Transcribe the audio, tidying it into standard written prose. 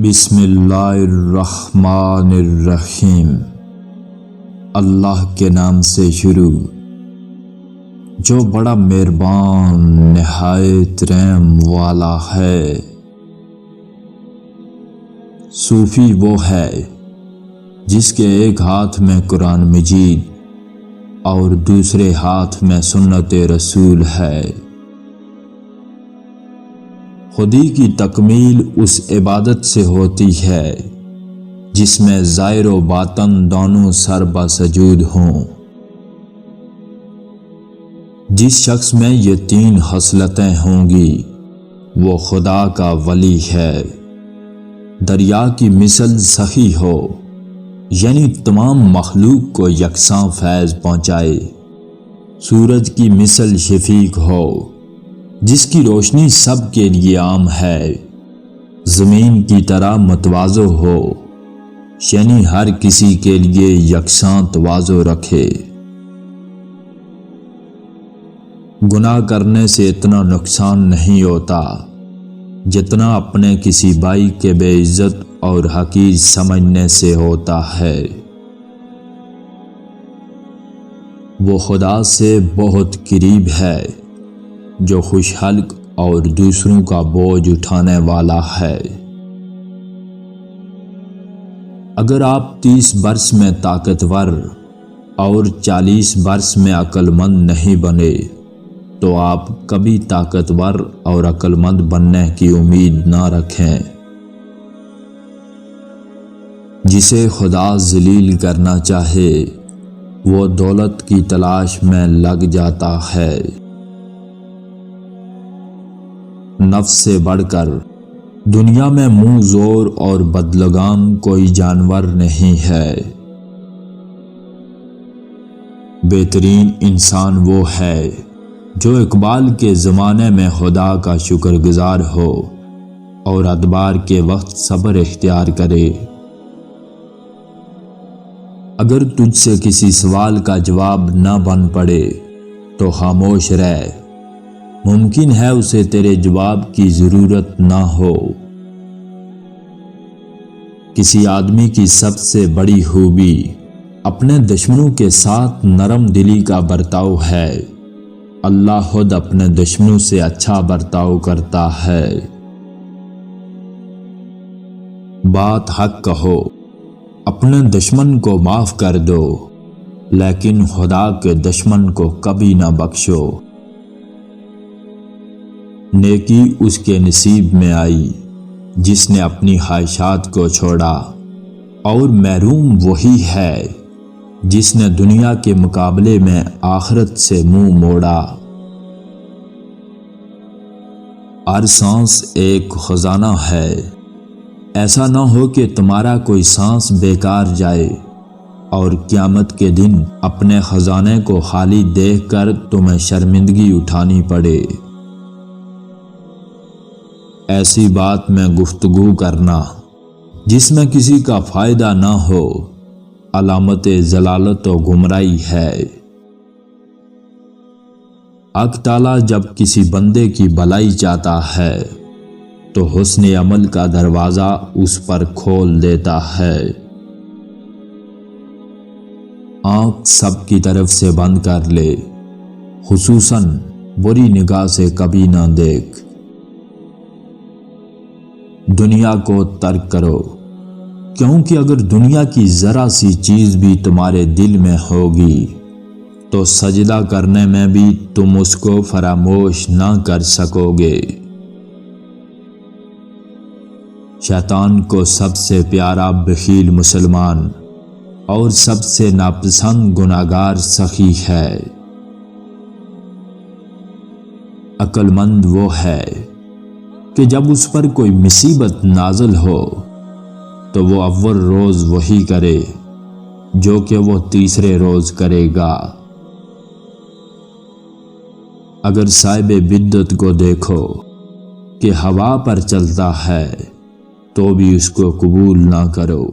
بسم اللہ الرحمن الرحیم۔ اللہ کے نام سے شروع جو بڑا مہربان نہایت رحم والا ہے۔ صوفی وہ ہے جس کے ایک ہاتھ میں قرآن مجید اور دوسرے ہاتھ میں سنت رسول ہے۔ خودی کی تکمیل اس عبادت سے ہوتی ہے جس میں ظاہر و باطن دونوں سر بسجود ہوں۔ جس شخص میں یہ تین خصلتیں ہوں گی وہ خدا کا ولی ہے۔ دریا کی مثل سخی ہو یعنی تمام مخلوق کو یکساں فیض پہنچائے۔ سورج کی مثل شفیق ہو جس کی روشنی سب کے لیے عام ہے۔ زمین کی طرح متواضع ہو یعنی ہر کسی کے لیے یکساں تواضع رکھے۔ گناہ کرنے سے اتنا نقصان نہیں ہوتا جتنا اپنے کسی بھائی کے بے عزت اور حقیر سمجھنے سے ہوتا ہے۔ وہ خدا سے بہت قریب ہے جو خوش خلق اور دوسروں کا بوجھ اٹھانے والا ہے۔ اگر آپ 30 برس میں طاقتور اور 40 برس میں عقل مند نہیں بنے تو آپ کبھی طاقتور اور عقل مند بننے کی امید نہ رکھیں۔ جسے خدا ذلیل کرنا چاہے وہ دولت کی تلاش میں لگ جاتا ہے۔ نفس سے بڑھ کر دنیا میں منہ زور اور بدلگام کوئی جانور نہیں ہے۔ بہترین انسان وہ ہے جو اقبال کے زمانے میں خدا کا شکر گزار ہو اور ادبار کے وقت صبر اختیار کرے۔ اگر تجھ سے کسی سوال کا جواب نہ بن پڑے تو خاموش رہ، ممکن ہے اسے تیرے جواب کی ضرورت نہ ہو۔ کسی آدمی کی سب سے بڑی خوبی اپنے دشمنوں کے ساتھ نرم دلی کا برتاؤ ہے۔ اللہ خود اپنے دشمنوں سے اچھا برتاؤ کرتا ہے۔ بات حق کہو، اپنے دشمن کو معاف کر دو، لیکن خدا کے دشمن کو کبھی نہ بخشو۔ نیکی اس کے نصیب میں آئی جس نے اپنی خواہشات کو چھوڑا، اور محروم وہی ہے جس نے دنیا کے مقابلے میں آخرت سے منہ موڑا۔ ہر سانس ایک خزانہ ہے، ایسا نہ ہو کہ تمہارا کوئی سانس بیکار جائے اور قیامت کے دن اپنے خزانے کو خالی دیکھ کر تمہیں شرمندگی اٹھانی پڑے۔ ایسی بات میں گفتگو کرنا جس میں کسی کا فائدہ نہ ہو علامت ضلالت و گمراہی ہے۔ حق تعالیٰ جب کسی بندے کی بھلائی چاہتا ہے تو حسن عمل کا دروازہ اس پر کھول دیتا ہے۔ آنکھ سب کی طرف سے بند کر لے، خصوصاً بری نگاہ سے کبھی نہ دیکھ۔ دنیا کو ترک کرو، کیونکہ اگر دنیا کی ذرا سی چیز بھی تمہارے دل میں ہوگی تو سجدہ کرنے میں بھی تم اس کو فراموش نہ کر سکو گے۔ شیطان کو سب سے پیارا بخیل مسلمان اور سب سے ناپسند گناہگار سخی ہے۔ عقل مند وہ ہے کہ جب اس پر کوئی مصیبت نازل ہو تو وہ اول روز وہی کرے جو کہ وہ تیسرے روز کرے گا۔ اگر صاحب بدعت کو دیکھو کہ ہوا پر چلتا ہے تو بھی اس کو قبول نہ کرو۔